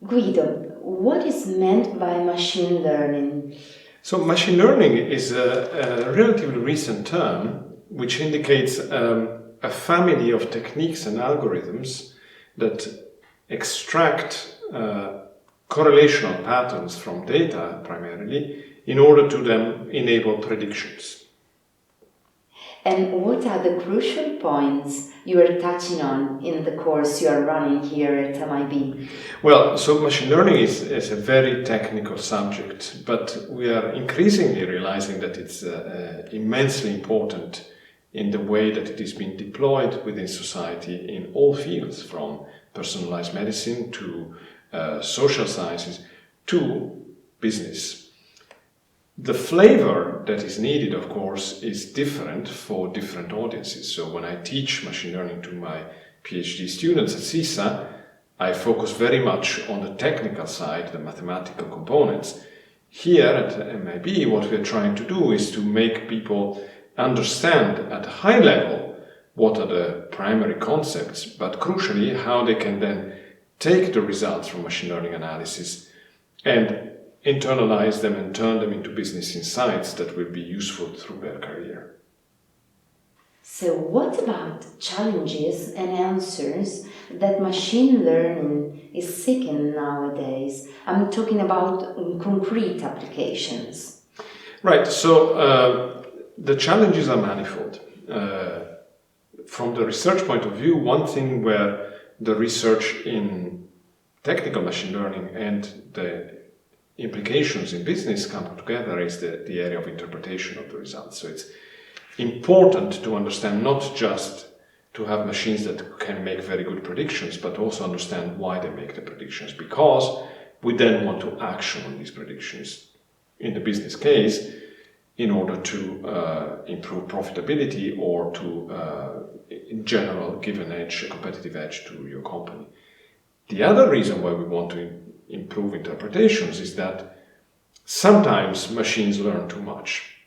Guido, what is meant by machine learning? So machine learning is a relatively recent term which indicates a family of techniques and algorithms that extract correlational patterns from data primarily in order to then enable predictions. And what are the crucial points you are touching on in the course you are running here at MIB? Well, so machine learning is a very technical subject, but we are increasingly realizing that it's immensely important in the way that it is being deployed within society in all fields, from personalized medicine to social sciences to business. The flavor that is needed, of course, is different for different audiences. So when I teach machine learning to my PhD students at CISA, I focus very much on the technical side, the mathematical components. Here at MIB, what we're trying to do is to make people understand at a high level what are the primary concepts, but crucially, how they can then take the results from machine learning analysis and internalize them and turn them into business insights that will be useful through their career. So what about challenges and answers that machine learning is seeking nowadays? I'm talking about concrete applications. Right, so the challenges are manifold. From the research point of view, one thing where the research in technical machine learning and the implications in business come together is the area of interpretation of the results. So it's important to understand not just to have machines that can make very good predictions, but also understand why they make the predictions, because we then want to action on these predictions in the business case in order to improve profitability or to, in general, give an edge, a competitive edge to your company. The other reason why we want to improve interpretations is that sometimes machines learn too much,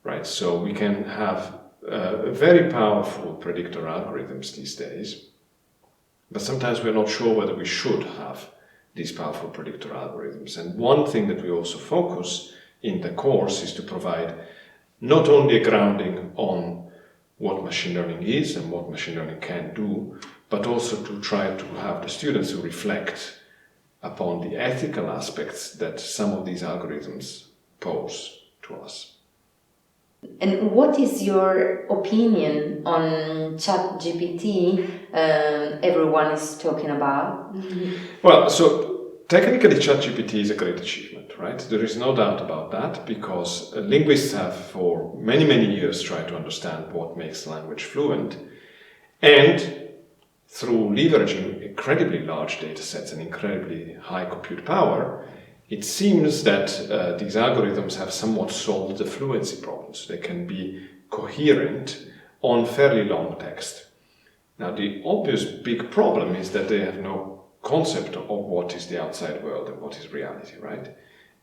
right? So we can have very powerful predictor algorithms these days, but sometimes we're not sure whether we should have these powerful predictor algorithms. And one thing that we also focus in the course is to provide not only a grounding on what machine learning is and what machine learning can do, but also to try to have the students who reflect upon the ethical aspects that some of these algorithms pose to us. And what is your opinion on ChatGPT everyone is talking about? Well, so technically ChatGPT is a great achievement, right? There is no doubt about that, because linguists have for many, many years tried to understand what makes language fluent, and through leveraging incredibly large data sets and incredibly high compute power, it seems that these algorithms have somewhat solved the fluency problems. They can be coherent on fairly long text. Now, the obvious big problem is that they have no concept of what is the outside world and what is reality, right?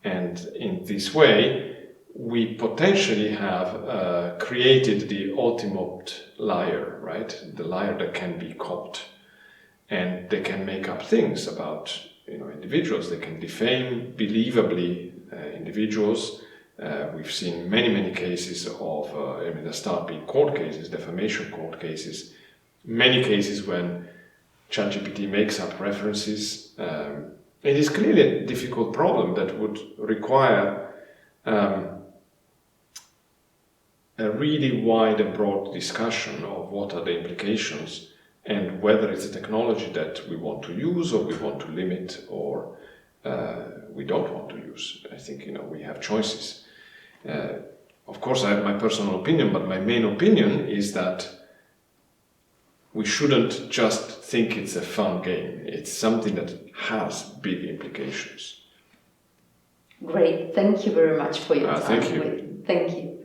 And in this way, we potentially have created the ultimate liar, right? The liar that can be caught, and they can make up things about individuals. They can defame believably individuals. We've seen many cases of there start being court cases, defamation court cases. Many cases when ChatGPT makes up references. It is clearly a difficult problem that would require a really wide and broad discussion of what are the implications and whether it's a technology that we want to use or we want to limit or we don't want to use. I think we have choices. Of course, I have my personal opinion, but my main opinion is that we shouldn't just think it's a fun game. It's something that has big implications. Great. Thank you very much for your time. Thank you. Thank you.